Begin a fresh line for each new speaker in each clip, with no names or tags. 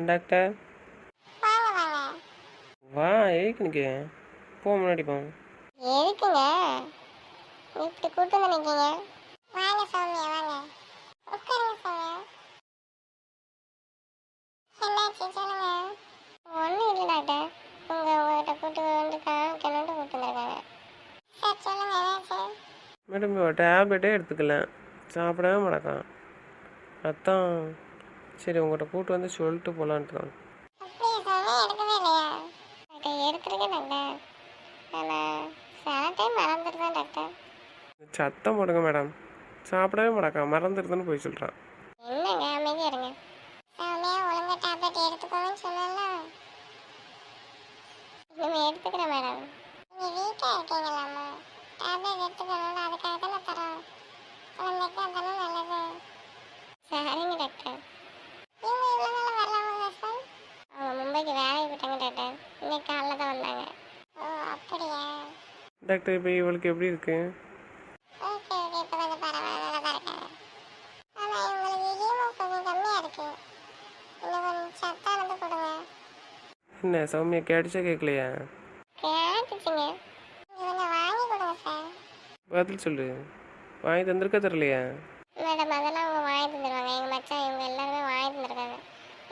Doctor
வாங்க வாங்க.
வா எதுக்கு நிற்க போ முன்னாடி போ.
எதுக்குங்க இப்படி கூட்டு வந்து நிற்கீங்க? வாங்க சௌமியா வாங்க, உட்காருங்க சௌமியா. என்னாச்சு சொல்லுங்க. ஒன்றும் இல்லை டாக்டர், உங்கள்கிட்ட கூட்டு வந்து காமிக்கணுன்ட்டு கூட்டு வந்துருக்காங்க. சார் சொல்லுங்க என்னாச்சு?
மேடம் இப்போ டேப்லெட்டே எடுத்துக்கல, சாப்பிடவே மாட்டேக்கான். அதான் சரி உங்கள்கிட்ட கூட்டு வந்து சொல்லிட்டு போகலான்ட்டு தான்.
அப்படியே சௌமியா எடுக்கவே இல்லையா? டாக்டர் எடுத்துருக்கேன் டாக்டர், ஆனால் சில டைம் மறந்துடுதான் டாக்டர்.
சத்தம் போடுங்க மேடம், சாப்பிடவே மாட்டேக்கான், மறந்துடுதுன்னு போய் சொல்கிறான்.
என்னங்க அமைதியா இருங்க. சௌமியா ஒழுங்கா டேப்லெட் எடுத்துக்கோன்னு சொன்னல, இனிமே எடுத்துக்கிறேன் மேடம். நீங்க வீட்டில் இருக்கீங்களாம்மா, டேப்லெட் எடுத்துக்கணும்ல, அதுக்காக தானே தரோம். குழந்தைக்கு அதானே நல்லது. சரிங்க டாக்டர். இவங்க இவ்வளோ நாள் வரலாமா சார்? அவங்க மும்பைக்கு வேலைக்கு போயிட்டாங்க டாக்டர், இன்னைக்கு காலைல தான் வந்தாங்க. ஓ அப்படியா?
டாக்டர் இப்போ இவளுக்கு எப்படி இருக்கு?
ஓகே ஓகே, இப்போ கொஞ்சம் பரவாயில்ல, நல்லா தான் இருக்காங்க. ஆனால் இவங்களுக்கு ஹீமோ கொஞ்சம் கம்மியாக இருக்கு, இன்னும் கொஞ்சம் சத்தானது கொடுங்க.
என்ன சௌமியா கேட்டுச்சா கேட்கலையா?
கேட்டுச்சுங்க, கொஞ்சம் வாங்கி கொடுங்க சார்.
பதில் சொல்லு, வாங்கி தந்திருக்க தரலையா?
மேடம் அதெல்லாம் அவங்க வாங்கி தந்துடுவாங்க, எங்கள் மச்சான் இவங்க எல்லாருமே வாங்கி தந்துருக்காங்க.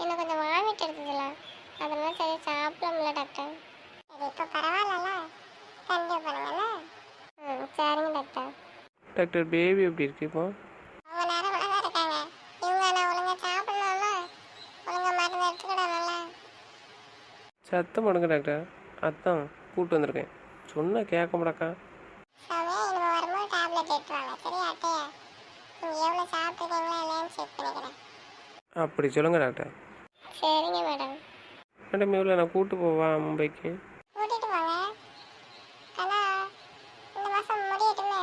இன்னும் கொஞ்சம் வாமிட் எடுத்ததில்ல, அதெல்லாம் சரி சாப்பிடல டாக்டர். சரி இப்போ பரவாயில்லல, கண்டிப்பாக பண்ணுங்கண்ணா. சரிங்க டாக்டர்.
டாக்டர் பேபி எப்படி இருக்கு இப்போ?
அவங்க நேரம் தான் இருக்காங்க, இவங்க நான் ஒழுங்காக சாப்பிடணும்ல, ஒழுங்காக மருந்து எடுத்துக்கிடணும்ல.
சத்தம் போடுங்க டாக்டர், அதான் கூப்பிட்டு வந்திருக்கேன், சொன்னால் கேட்க மாட்டாக்கா.
சமயம் இனிமே வரும்போது டேப்லெட் எடுத்துவாங்க, சரியா அட்டையா? நீங்கள் எவ்வளோ சாப்பிட்ருக்கீங்களா இல்லையான்னு செக் பண்ணிக்கிறேன்.
அப்படி சொல்லுங்கள் டாக்டர்.
சரிங்க மேடம்.
மேடம் இவ்வளோ நான் கூப்பிட்டு போவா மும்பைக்கு?
கூட்டிகிட்டு போங்க, ஆனால் இந்த மாதம் முடியட்டுமே.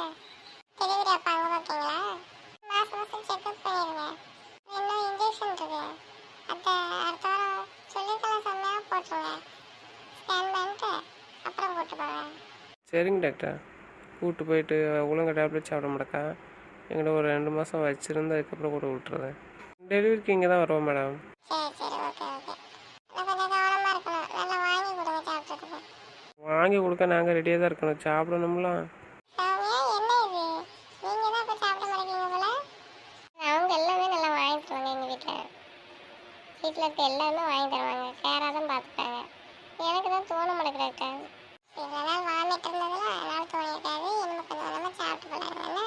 டெலிவரி அப்போ அங்கே பார்ப்பீங்களா? மாதம் மாதம் செக்அப் பண்ணிடுங்க. இன்னும் இன்ஜெக்ஷன் இருக்கு, அதை அடுத்த வாரம் சொல்லிக்கலாம் சொன்னால் போட்டுருங்க. ஸ்கேன் பண்ணிட்டு அப்புறம் கூப்பிட்டு போங்க.
சரிங்க டாக்டர், கூப்பிட்டு போயிட்டு ஒழுங்கா டேப்லெட் சாப்பிட மாட்டேக்கா. எங்கிட்ட ஒரு 2 மாதம் வச்சுருந்து அதுக்கப்புறம் கூட விட்டுறேன். டெலிவரிக்கு இங்கே தான் வருவோம் மேடம்.
சரி சரி, ஓகே ஓகே. ஆனால் கொஞ்சம் கவனமாக இருக்கணும், நல்லா வாங்கி கொடுங்க சாப்பிட்றதுக்கு.
வாங்கி கொடுக்க நாங்கள் ரெடியாக தான் இருக்கணும், சாப்பிடணும்லாம்.
சௌமியா என்ன இது, நீங்கள் தான் இப்போ சாப்பிட மாட்டேங்க போல. அவங்க எல்லாமே நல்லா வாங்கி தருவாங்க, எங்கள் வீட்டில் இருக்க எல்லாமே வாங்கி தருவாங்க, கேராக தான் பார்த்துப்பாங்க. எனக்கு தான் தோண மாட்டேங்குது டாக்டர். இவ்வளோ நாள் வாமிட்டு இருந்ததில்ல, அதனால தோணியிருக்காது. இனிமே கொஞ்சம் கொஞ்சமாக சாப்பிட்டு போகலாங்கண்ணா.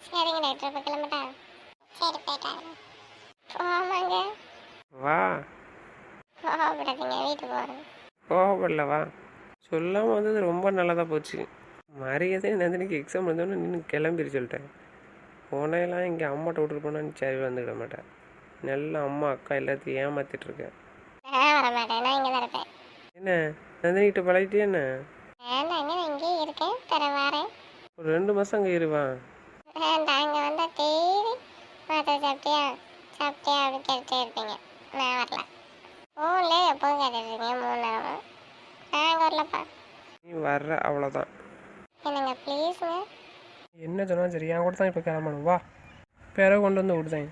சரிங்க டாக்டர், இப்போ கிளம்பிட்டா? சரி போயிட்டாங்க. ஆமாங்க,
வா,
கோவப்படாதீங்க, வீட்டுக்கு போகிறேன்.
கோவப்படல வா. சொல்லாமல் வந்தது ரொம்ப நல்லதாக போச்சு. மரியாதை நந்தினிக்கு எக்ஸாம் வந்தோன்னே நின்று கிளம்பிரு சொல்லிட்டேன். போனையெல்லாம் இங்கே அம்மாட்ட விட்டுட்டு போனால் சரி வந்துக்கிட மாட்டேன். நல்ல அம்மா அக்கா எல்லாத்தையும் ஏமாற்றிட்டுருக்கேன்.
நான் வர மாட்டேன், நான் இங்கே தான் இருப்பேன்.
என்ன நந்தினிக்கிட்ட பழகிட்டே என்ன?
வேண்டாங்க, நான் இங்கேயே இருக்கேன், தர வரேன்.
ஒரு 2 மாதம் அங்கே இருவா.
வேண்டாம், அங்கே வந்தால் டெய்லி மாத்திரை சாப்பிட்டியா சாப்பிட்டியா அப்படின்னு கேட்டுட்டே இருப்பீங்க, நான் வரல. ஃபோன்லேயே எப்போதும் கேட்டுட்ருக்கீங்க 3 நேரமும், நான் வரலப்பா.
நீ வர்ற அவ்வளோதான்.
என்னங்க ப்ளீஸுங்க.
என்ன சொன்னாலும் சரி, என் கூட தான் இப்போ கிளம்பணும். வா, பிறகு கொண்டு வந்து விடுதேன்.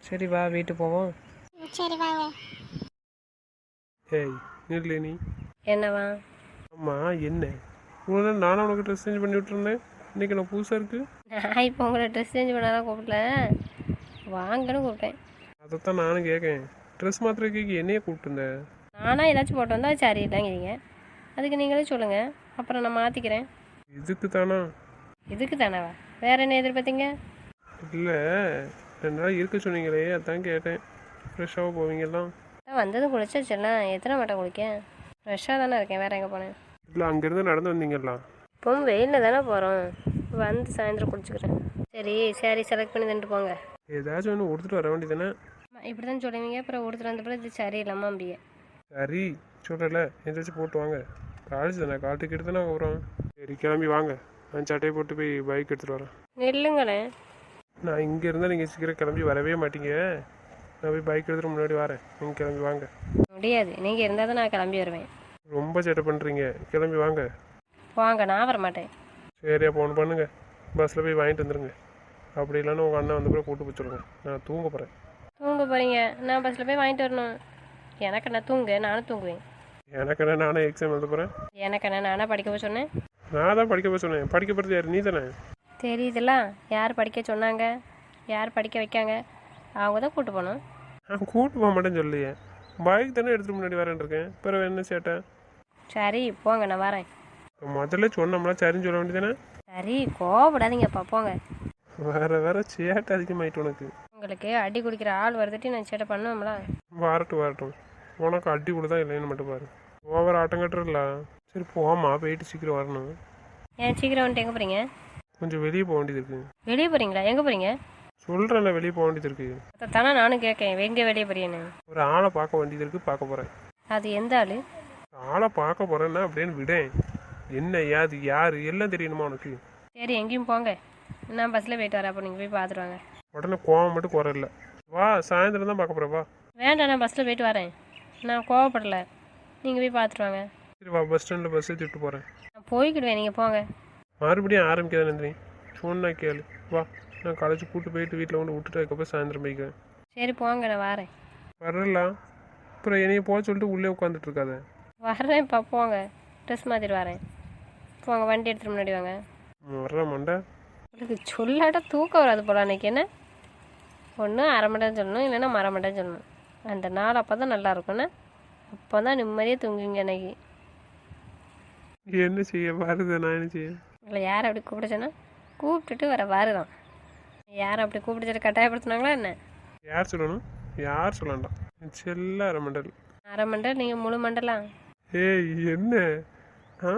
சரி வா, வீட்டுக்கு போவோம்.
சரி வாங்க.
ஏய் நில்லு நீ.
என்னவா?
ஆமாம் என்ன, இவ்வளோ நானும் உனக்கு ட்ரெஸ் சேஞ்ச் பண்ணி விட்டுருந்தேன், இன்றைக்கி நான் புதுசாக இருக்குது.
நான் இப்போ உங்களை ட்ரெஸ் சேஞ்ச் பண்ணாதான் கூப்பிடல, வாங்கன்னு கூப்பிட்டேன்.
அதைத்தான் நானும் கேட்கேன், ட்ரெஸ் மாத்திர கேட்க என்னையே கூப்பிட்டுருந்தேன்.
நானாக ஏதாச்சும் போட்டு வந்தால் சரி இல்லைங்கிறீங்க, அதுக்கு நீங்களே சொல்லுங்கள், அப்புறம் நான் மாற்றிக்கிறேன்.
இதுக்கு தானா?
இதுக்கு தானேவா, வேறு என்ன எதிர்பார்த்தீங்க?
இல்லை 2 நாள் இருக்க சொன்னீங்களே, அதான் கேட்டேன். ஃப்ரெஷ்ஷாக போவீங்கலாம்.
நான் வந்ததும் குளிச்சாச்சுலாம், எத்தனை மட்டும் குளிக்க? ஃப்ரெஷ்ஷாக தானே இருக்கேன், வேறு எங்கே போனேன்?
இல்லை அங்கேருந்து நடந்து வந்தீங்களா?
இப்போவும் வெயிலில் தானே போகிறோம், வந்து சாயந்தரம் குளிச்சுக்கிறேன். சரி சரி, செலக்ட் பண்ணி தந்துட்டு போங்க.
ஏதாச்சும் ஒன்று கொடுத்துட்டு வர வேண்டியதானே?
இப்படி தான் சொல்லுவீங்க, அப்புறம் ஒருத்தர் வந்த பிறகு இது சரியில்லாமல் அம்பிய.
சரி சொல்லலை, எந்தாச்சும் போட்டு வாங்க. காலேஜ் தானே, கால் டிக்கெட் தானே வரோம். சரி கிளம்பி வாங்க, நான் சட்டையை போட்டு போய் பைக் எடுத்துகிட்டு வரேன்.
இல்லைங்களேன்,
நான் இங்கே இருந்தால் நீங்கள் சீக்கிரம் கிளம்பி வரவே மாட்டீங்க. நான் போய் பைக் எடுத்துகிட்டு முன்னாடி வரேன், நீங்கள் கிளம்பி வாங்க.
முடியாது, நீங்கள் இருந்தால் தான் நான் கிளம்பி வருவேன்.
ரொம்ப சேட்டை பண்ணுறீங்க, கிளம்பி வாங்க.
வாங்க, நான் வர மாட்டேன்.
சரி அப்போ ஒன்று பண்ணுங்க, பஸ்ஸில் போய் வாங்கிட்டு வந்துடுங்க. அப்படி இல்லைன்னா உங்கள் அண்ணன் வந்து கூட கூட்டு போச்சுருங்க, நான் தூங்க போகிறேன்.
தூங்க போகிறீங்க, நான் பஸ்ஸில் போய் வாங்கிட்டு வரணும். எனக்கு என்ன தூங்கு, நானும் தூங்குவேன்.
எனக்கு என்ன, நானே எக்ஸாம் எழுத போகிறேன்.
எனக்கு என்ன, நானா படிக்க போய் சொன்னேன்?
நான் தான் படிக்க போய் சொன்னேன். படிக்க போகிறது யார்? நீ தானே.
தெரியுதுல்ல, யார் படிக்க சொன்னாங்க, யார் படிக்க வைக்காங்க, அவங்க தான் கூப்பிட்டு போகணும்.
நான் கூட்டு போக மாட்டேன்னு சொல்லியே. பைக் தானே எடுத்துகிட்டு முன்னாடி வரேன் இருக்கேன். பிறகு என்ன சேட்டை?
சரி போங்க, நான் வரேன்.
முதல்ல சொன்னோம்னா சரின்னு சொல்ல வேண்டியதானே.
சரி கோவப்படாதீங்கப்பா, போங்க.
வேற சேட்டை அதிகமாயிட்டு உனக்கு.
உங்களுக்கு அடி குடிக்கிற ஆள் வருதுட்டு நான் சேட்டை பண்ணுவோம்ல.
வரட்டும். உனக்கு அடி கூட தான் இல்லைன்னு மட்டும் பாரு. ஓவர் ஆட்டம் கட்டுறல. சரி போமா, போயிட்டு சீக்கிரம் வரணும்.
ஏன் சீக்கிரம் வந்துட்டு எங்கே போகிறீங்க?
கொஞ்சம் வெளியே போக வேண்டியது இருக்கு.
வெளியே போகிறீங்களா? எங்கே போகிறீங்க?
சொல்கிறேன்ல, வெளியே போக வேண்டியது இருக்கு.
அதை தானே நானும் கேட்கேன், எங்கே வெளியே போறீங்கன்னு.
ஒரு ஆளை பார்க்க வேண்டியது இருக்கு, பார்க்க போகிறேன்.
அது எந்த ஆள்?
ஆளை பார்க்க போகிறேன்னா அப்படின்னு விடேன். என்ன யாது யார் எல்லாம் தெரியணுமா உனக்கு?
சரி எங்கேயும் போங்க, நான் பஸ்ஸில் போயிட்டு வரேன், அப்போ நீங்கள் போய் பார்த்துட்டு வாங்க.
உடனே கோவம் மட்டும் குறையில. வா, சாயந்தரம் தான் பார்க்க போகிறேன். வா.
வேண்டாம், நான் பஸ்ஸில் போயிட்டு வரேன், நான் கோவப்படலை, நீங்கள் போய் பார்த்துட்டு வாங்க.
சரி வா, பஸ் ஸ்டாண்டில் பஸ்ஸை திட்டு போகிறேன்.
நான் போய்க்கிடுவேன், நீங்கள் போங்க.
மறுபடியும் ஆரம்பிக்காத நந்தினி. சொன்னா கேளு. வா, நான் காலேஜ் கூப்பிட்டு போயிட்டு வீட்டில் கொண்டு விட்டுட்டு அதுக்கப்புறம் சாயந்தரம் போய்க்கிறேன்.
சரி போங்க, நான் வரேன்.
வரலாம். அப்புறம் என்னைய போக சொல்லிட்டு உள்ளே உட்காந்துட்டு இருக்காத.
வரேன்ப்பா, போங்க, ட்ரெஸ் மாற்றிட்டு வரேன். போங்க, வண்டி எடுத்துகிட்டு முன்னாடி வாங்க.
வர்ற மண்டை.
உங்களுக்கு சொல்லாட்ட தூக்கம் வராது போல அன்றைக்கி. என்ன ஒன்று அரை மணி நேரம் சொல்லணும், இல்லைன்னா மரை மணி நேரம் சொல்லணும். அந்த நாள் அப்போ தான் நல்லா இருக்கும்ண்ணே, அப்போ தான் நிம்மதியாக தூங்குவீங்க அன்னைக்கு.
என்ன செய்ய வருது, நான் என்ன செய்ய?
இல்லை, யாரை அப்படி கூப்பிடுச்சேன்னா கூப்பிட்டுட்டு வர வருதான். யாரை அப்படி கூப்பிடுச்சிட்டு கட்டாயப்படுத்தினாங்களா என்ன?
யார் சொல்லணும்? யார் சொல்லண்டாம். செல்ல அரை மண்டல்.
அரை மண்டல், நீங்கள் முழு மண்டலாம்.
ஏய் என்ன? ஆ,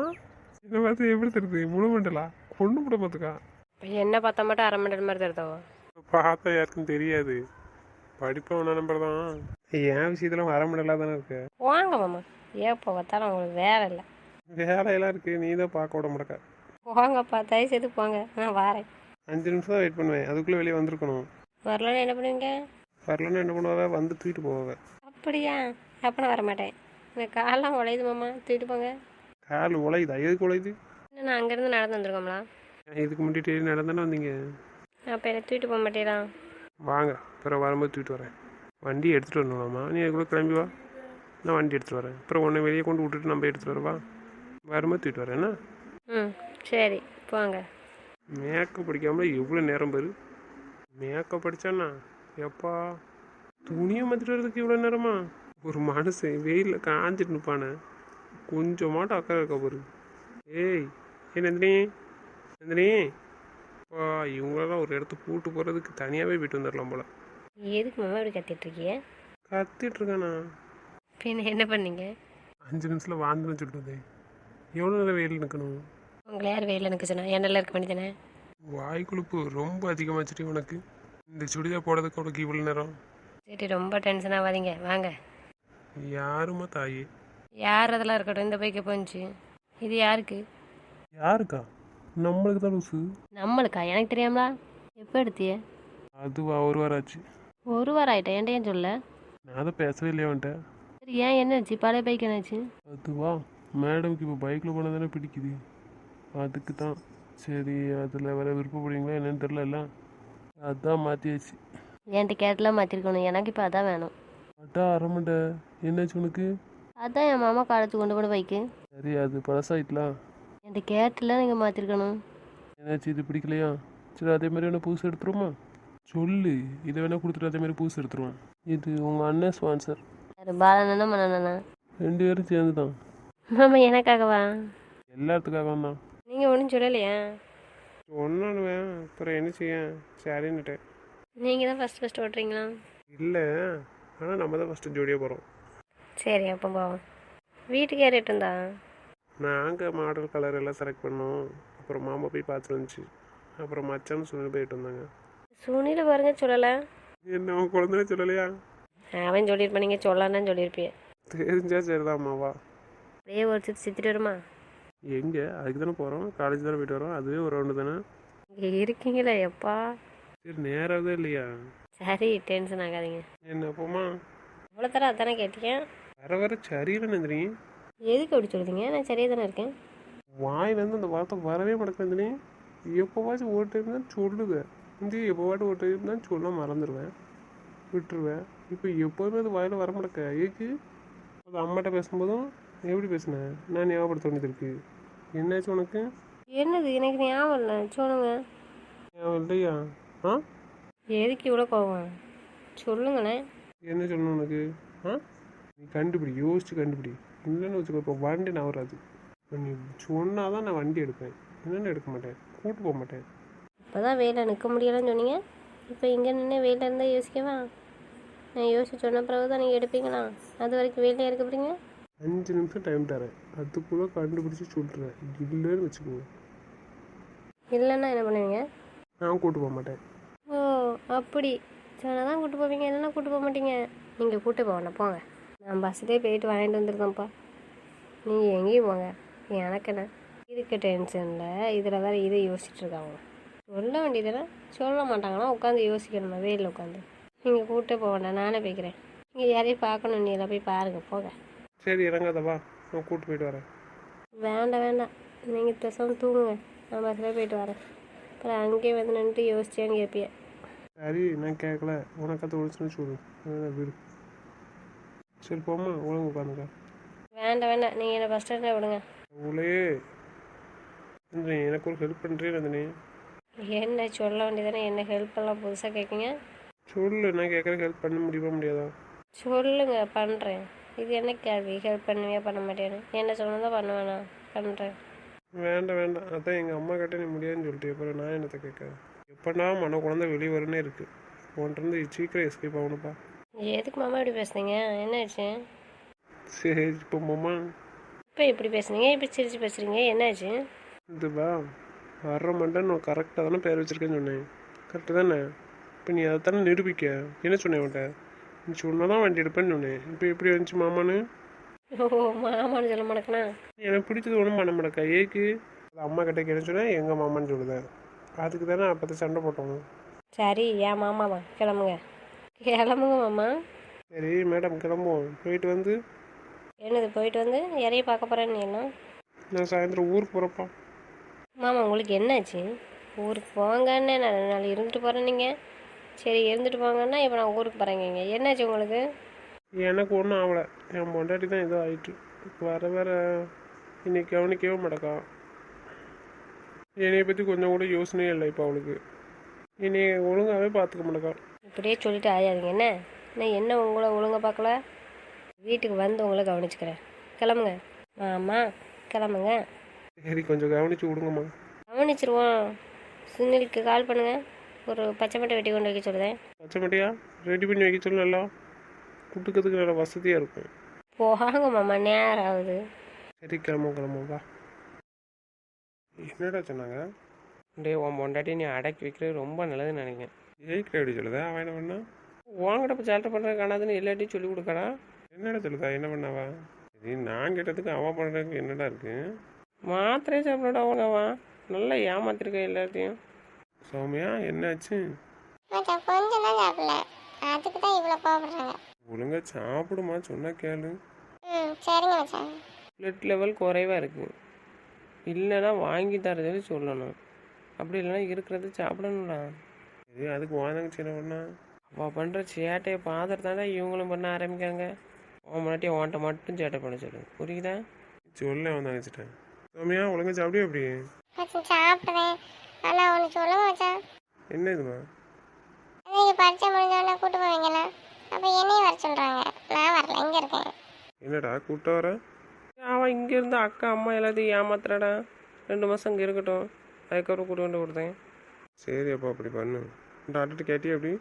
இதை பார்த்து எப்படி தருது? முழு மண்டலா? கொண்டு போட பார்த்துக்கா.
இப்போ என்ன பார்த்தா மட்டும் அரை மண்டல் மாதிரி தருதவோ?
பார்த்தா யாருக்கும் தெரியாது. படிப்பவன நம்பர் தான். என் விஷயத்துல அரை மண்டலாக தானே இருக்கு.
வாங்க மாமா, ஏப்போ பார்த்தாலும் உங்களுக்கு வேலை இல்லை.
வேலையெல்லாம் இருக்கு, நீ தான் பார்க்க விட மாட்டேக்க.
போங்கப்பா, தயவு செய்து போங்க, நான் வரேன்.
5 நிமிஷம் தான் வெயிட் பண்ணுவேன், அதுக்குள்ளே வெளியே வந்திருக்கணும்.
வரலன்னு என்ன பண்ணுவீங்க?
வரலன்னு என்ன பண்ணுவாங்க? வந்து தூக்கிட்டு போவாங்க.
அப்படியா? அப்போ நான் வரமாட்டேன். எங்கள் காலெலாம் உழையுது மாமா, தூக்கிட்டு போங்க.
கால் உழையுதா? எதுக்கு உழையுது?
இன்னும் நான் அங்கேருந்து நடந்து வந்துருக்கோம்ல.
இதுக்கு முன்னாடி நடந்தானே வந்தீங்க.
அப்போ என்னை தூக்கிட்டு போக மாட்டேடா?
வாங்க, அப்புறம் வரும்போது தூக்கிட்டு வரேன். வண்டி எடுத்துகிட்டு வரணும்லாமா? நீ அதுக்குள்ளே கிளம்பி வா, நான் வண்டி எடுத்துகிட்டு வரேன். அப்புறம் உன்னை வெளியே கொண்டு விட்டுட்டு நம்ம எடுத்துகிட்டு வரவா? வரும்போது தூக்கிட்டு வரேன். என்ன?
ம் சரி போங்க.
மேக்கப் படிக்காமல எவ்வளோ நேரம் பாரு. மேக்கப் படித்தானா எப்பா துணியை மாற்றிட்டு வரதுக்கு இவ்வளோ நேரமா? ஒரு மனுஷன் வெயிலில் காஞ்சிட்டு நிற்பானே, கொஞ்சமாட்டம் அக்கறை இருக்க பாரு. ஏய் ஏ நந்தினி, நந்தினி, அப்பா இவங்களெல்லாம் ஒரு இடத்துக்கு கூட்டு போகிறதுக்கு தனியாகவே போயிட்டு வந்துடலாம் போல.
எதுக்கு மாமா இப்படி கத்திட்டுருக்கிய?
கத்திட்டுருக்கானா?
பின்ன என்ன பண்ணீங்க?
5 நிமிஷத்தில் வாழ்ந்துன்னு சொல்லிட்டு வந்தேன். எவ்வளோ நேரம் வெயில் நிற்கணும்?
உங்களை யார் வெயிலில் எனக்கு சொன்னா? எண்ணெயில் இருக்க வேண்டியதானே?
வாய் கொழுப்பு ரொம்ப அதிகமாச்சுட்டு உனக்கு. இந்த சுடிதார் போடுறதுக்கு உனக்கு இவ்வளோ நேரம்?
சரி ரொம்ப டென்ஷன் ஆகாதீங்க, வாங்க.
யாருமா தாயே?
யார் அதெல்லாம் இருக்கட்டும், இந்த பைக்கை போச்சு. இது யாருக்கு?
யாருக்கா? நம்மளுக்கு தான் லூசு.
நம்மளுக்கா? எனக்கு தெரியாமலா? எப்போ எடுத்திய?
அதுவா, ஒரு வாரம் ஆச்சு.
ஒரு வாரம் ஆகிட்டேன், என்கிட்ட ஏன் சொல்ல?
நான் அதை பேசவே இல்லையா வந்துட்டேன்.
சரி ஏன், என்னாச்சு? பழைய பைக் என்னாச்சு?
அதுவா, மேடம்க்கு இப்போ பைக்கில் போனால் தானே பிடிக்குது, அதுக்கு தான். சரி, அதில் வர விருப்பப்படுவீங்களா என்னன்னு தெரில, அதான் மாற்றியாச்சு.
என்கிட்ட கேட்டெலாம் மாற்றிருக்கணும், எனக்கு இப்போ அதான் வேணும்.
அட்டா அரை மண்டை. என்னாச்சு உனக்கு?
அதான் என் மாமா காலேஜ் கொண்டு போன பைக்கு.
சரி, அது பழசாயிட்டலாம்.
என்கிட்ட கேட்டில் நீங்கள் மாற்றிருக்கணும்.
என்னாச்சு, இது பிடிக்கலையா? சரி, அதே மாதிரி வேணால் புதுசு எடுத்துருவோமா? சொல்லு, இதை வேணால் கொடுத்துட்டு அதே மாதிரி புதுசு எடுத்துருவோம். இது உங்கள் அண்ணன் ஸ்பான்சர்.
யார், பாலண்ணா மன்னண்ணா?
2 பேரும் சேர்ந்து தான்.
மாமா எனக்காகவா?
எல்லாத்துக்காக தான்.
நீங்கள் ஒன்றும் சொல்லலையா?
ஒன்றுவேன், அப்புறம் என்ன செய்ய? சரின்னுட்டேன்.
நீங்கள் தான் ஃபஸ்ட்டு ஓட்டுறீங்களா?
இல்லை, ஆனால் நம்ம தான் ஃபஸ்ட்டு ஜோடியாக போகிறோம்.
சரி அப்போ போவோம். வீட்டுக்கு ஏறிட்டு இருந்தா?
நாங்கள் மாடல் கலர் எல்லாம் செலக்ட் பண்ணோம். அப்புறம் மாமா போய் பார்த்துட்டு வந்துச்சு. அப்புறம் மச்சான்னு சொல்லி போயிட்டு வந்தாங்க.
சுனில் பாருங்க சொல்லலை.
என்ன அவன் குழந்தைனே சொல்லலையா?
அவன் சொல்லியிருப்பான், நீங்கள் சொல்லலான்னு சொல்லியிருப்பிய.
தெரிஞ்சா சரிதான் அம்மாவா.
அப்படியே ஒரு சுற்றிட்டு வருமா?
எங்கே? அதுக்கு தானே போகிறோம், காலேஜ் தானே போயிட்டு வரோம். அதுவே ஒரு ரவுண்டு தானே.
இங்கே இருக்கீங்களா எப்பா?
சரி, நேராகவே இல்லையா?
சரி டென்ஷன் ஆகாதீங்க.
என்ன போமா?
அவ்வளோ தர அதானே கேட்டீங்க.
வர சரியில்லை நந்தினி.
எதுக்கு அப்படி சொல்லுதீங்க? நான் சரியாக தானே இருக்கேன்.
வாயிலேருந்து அந்த வார்த்தை வரவே மாட்டேன் நந்தினி. எப்போவாச்சும் ஒரு டைம் தான் சொல்லுவேன். எப்போவாட்டும் ஒரு டைம் தான் சொல்ல மறந்துடுவேன், விட்டுருவேன். இப்போ எப்போதுமே அது வாயில் வர மாட்டேக்க. ஏக்கு
அது அம்மாட்ட பேசும்போதும் எப்படி பேசினேன்? நான் ஞாபகப்படுத்த வேண்டியது இருக்கு. என்னாச்சு உனக்கு?
என்னது எனக்கு ஞாபகம் இல்லை சொல்லுங்க.
ஞாபகம் இல்லையா? ஆ,
எதுக்கு இவ்வளோ கோவம் சொல்லுங்களே.
என்ன சொல்லணும் உனக்கு? ஆ, நீ கண்டுபிடி, யோசிச்சு கண்டுபிடி. இல்லைன்னு வச்சுக்கோ, இப்போ வண்டி நவராது. இப்போ நீ சொன்னாதான் நான் வண்டி எடுப்பேன், என்னென்னு எடுக்க மாட்டேன், கூட்டு போக மாட்டேன்.
இப்போ தான் வெயிலில் நிற்க முடியலன்னு சொன்னீங்க, இப்போ இங்கே நின்று வெயிலில் இருந்தால் யோசிக்கவா? நான் யோசிச்சு சொன்ன பிறகு தான் நீங்கள் எடுப்பீங்களா? அது வரைக்கும் வெயிலே இருக்க போறீங்க?
5 நிமிஷம் டைம் தரேன், அதுக்குள்ளே கண்டுபிடிச்சி சொல்கிறேன். இல்லைன்னு வச்சுக்கோங்க,
இல்லைன்னா என்ன பண்ணுவீங்க?
நான் கூட்டு போக மாட்டேன்.
ஓ அப்படி சொன்னால் தான் கூட்டு போவீங்க, இல்லைன்னா கூட்டு போக மாட்டீங்க. நீங்கள் கூட்டு போவேண்ணா போங்க, நான் பஸ்ஸிலே போயிட்டு வாங்கிட்டு வந்துருக்கேன்ப்பா. நீங்கள் எங்கேயும் போங்க, எனக்கு என்ன இதுக்கு டென்ஷனில் இதில் வேறு இதை யோசிச்சுட்டு இருக்காங்க. சொல்ல வேண்டியதுன்னா சொல்ல மாட்டாங்கன்னா உட்காந்து யோசிக்கணுமா வெயிலில் உட்காந்து? நீங்கள் கூப்பிட்டே போக வேண்டாம், நானே போய்க்கிறேன். நீங்கள் யாரையும் பார்க்கணும், நீ எல்லாம் போய் பாருங்கள் போங்க.
சரி இறங்காதவா, நான் கூட்டு போயிட்டு வரேன்.
வேண்டாம் வேண்டாம், நீங்கள் பேசாமல் தூங்குங்க, நான் பஸ்ஸில் போயிட்டு வரேன். அப்புறம் அங்கேயே வந்து நின்றுட்டு யோசிச்சேன்னு கேட்பிய.
சரி நான் கேட்கல, உனக்கத்தை ஒழிச்சுன்னு சொல்லு, வீடு. சரி போமா, ஒழுங்கு உட்காந்துக்க.
வேண்டாம் வேண்டாம், நீங்கள் என்னை பஸ் ஸ்டாண்டில் விடுங்க.
அவளே எனக்கு ஒரு ஹெல்ப் பண்ணுறேன் நந்தினி.
என்ன சொல்ல வேண்டியதானே, என்ன ஹெல்ப்பெல்லாம் புதுசாக கேட்குங்க?
சொல்லு, நான் கேட்குற ஹெல்ப் பண்ண முடியுமா முடியாதா?
சொல்லுங்க பண்ணுறேன். இது என்ன கேள்வி, ஹெல்ப் பண்ணுவியா பண்ண மாட்டேன்னு? என்ன சொல்லணும் தான் பண்ணுவேண்ணா, பண்ணுறேன்.
வேண்டாம் வேண்டாம், அதான் எங்கள் அம்மா கிட்ட நீ முடியாதுன்னு சொல்லிட்டு அப்புறம் நான் என்னத்தை கேட்க? எப்படா மன குழந்தை வெளியே வருன்னே இருக்குது. உன்கிட்ட சீக்கிரம் எஸ்கேப் ஆகணுப்பா.
எதுக்கு மாமா இப்படி பேசுனீங்க, என்னாச்சு?
சரி இப்போ மாமா
இப்போ இப்படி பேசுனீங்க, இப்போ சிரிச்சு பேசுகிறீங்க, என்னாச்சு?
இதுவா வர்ற மண்டை நான் கரெக்டாக தானே பேர் வச்சுருக்கேன்னு சொன்னேன், கரெக்டு தானே? இப்போ நீ அதை தானே நிரூபிக்க. என்ன சொன்னேன் உன்ட்ட? நீ சொன்னால் தான் வண்டி எடுப்பேன்னு சொன்னேன். இப்போ எப்படி வந்துச்சு மாமான்னு?
ஓ மாமான்னு சொல்ல மாட்டேங்கண்ணா.
எனக்கு பிடிச்சது ஒன்றும் பண்ண மாட்டேக்கா. ஏக்கு அது அம்மா கிட்ட கேட்டு சொன்னேன், எங்கள் மாமான்னு சொல்லுதேன். அதுக்கு தானே அப்போ சண்டை போட்டோம்.
சரி ஏன் மாமா தான், கிளம்புங்க கிளம்புங்க மாமா.
சரி மேடம் கிளம்புவோம். போயிட்டு வந்து
என்னது போயிட்டு வந்து யாரையும் பார்க்க போகிறேன்னு என்ன?
நான் சாயந்தரம் ஊருக்கு போகிறப்பா.
மாமா உங்களுக்கு என்னாச்சு? ஊருக்கு போங்கன்னு நான் 2 நாள் இருந்துட்டு போகிறேன். நீங்கள் சரி இருந்துட்டு போங்கன்னா இப்போ நான் ஊருக்கு போகிறேங்க, என்னாச்சு உங்களுக்கு?
எனக்கு ஒன்றும் ஆகலை, என் பொண்டாட்டி தான் ஏதோ ஆயிட்டு. வர வேற இன்னைக்கு கவனிக்கவே மாட்டேக்கா. என்னையை பற்றி கொஞ்சம் கூட யோசனையே இல்லை இப்போ அவளுக்கு. என்னை ஒழுங்காகவே பார்த்துக்க மாட்டேக்கா.
இப்படியே சொல்லிட்டு ஆயாதீங்க என்ன? நான் என்ன உங்களை ஒழுங்காக பார்க்கல? வீட்டுக்கு வந்து உங்களை கவனிச்சுக்கிறேன். கிளம்புங்க மாமா, கிளம்புங்க.
சரி கொஞ்சம் கவனித்து விடுங்கம்மா.
கவனிச்சிருவோம். சுனிலுக்கு கால் பண்ணுங்கள், ஒரு பச்சை மட்டை வெட்டி கொண்டு வைக்க சொல்லுதேன்.
பச்சை மட்டையா ரெடி பண்ணி வைக்க சொல்லு, நல்லா குட்டுக்கிறதுக்கு நல்லா வசதியாக இருக்கும்.
போகாங்க மாமா, நேரம் ஆகுது.
சரி கிளம்புவா. என்னடா சொன்னாங்க?
டே உன் பொண்டாட்டி நீ அடக்கி வைக்கிறது ரொம்ப நல்லதுன்னு நினைக்கிறேன்.
ஏய்க்கு எப்படி சொல்லுதா? அவன் என்ன பண்ணா?
உங்ககிட்ட இப்போ சேட்டை பண்ணுறது காணாதுன்னு எல்லாத்தையும் சொல்லிக் கொடுக்கடா.
என்னடா சொல்லுதா? என்ன பண்ணாவா? இது நான் கேட்டதுக்கு அவன் பண்ணுறதுக்கு என்னடா இருக்கு?
மாத்திரையே சாப்பிடா அவங்கவா, நல்லா ஏமாத்திருக்க எல்லாத்தையும்.
சௌமியா என்னாச்சு?
மச்சான் கொஞ்சம் தான் சாப்பிடல, அதுக்கு தான் இவ்வளோ கோவப்படுறாங்க.
ஒழுங்கா சாப்பிடுமா, சொன்னா கேளு.
சரிங்க மச்சான்.
பிளட் லெவல் குறைவாக இருக்குது, இல்லைன்னா வாங்கி தரதுன்னு சொல்லணும். அப்படி இல்லைன்னா இருக்கிறது சாப்பிடணும்டா.
இது அதுக்கு வாங்க சின்ன பண்ணா.
அவள் பண்ணுற சேட்டையை பார்த்துட்டு தானே இவங்களும் பண்ண ஆரம்பிக்காங்க. உன் முன்னாடி உன்ட்ட மட்டும் சேட்டை பண்ண சொல்லு, புரியுதா?
சொல்ல வந்து நினச்சிட்டேன். சௌமியா ஒழுங்கா சாப்பிடியா அப்படி?
மச்சான் சாப்பிட்றேன், ஆனால் ஒன்று சொல்லுங்க மச்சான்.
என்ன இதுமா?
நீங்கள் பரிச்சை முடிஞ்சோடனே கூட்டு போவீங்களா? அப்போ என்னையும் வர சொல்கிறாங்க, நான் வரல, இங்கே இருக்கேன்.
என்னடா கூப்பிட்டு வர?
அவன் இங்கேருந்து அக்கா அம்மா எல்லாத்தையும் ஏமாத்துறாடா. 2 மாதம் இங்கே இருக்கட்டும், அதுக்கப்புறம் கூட்டு கொண்டு கொடுத்தேன்.
சரி அப்போ அப்படி பண்ணு. டாக்டர்கிட்ட கேட்டியா அப்படி?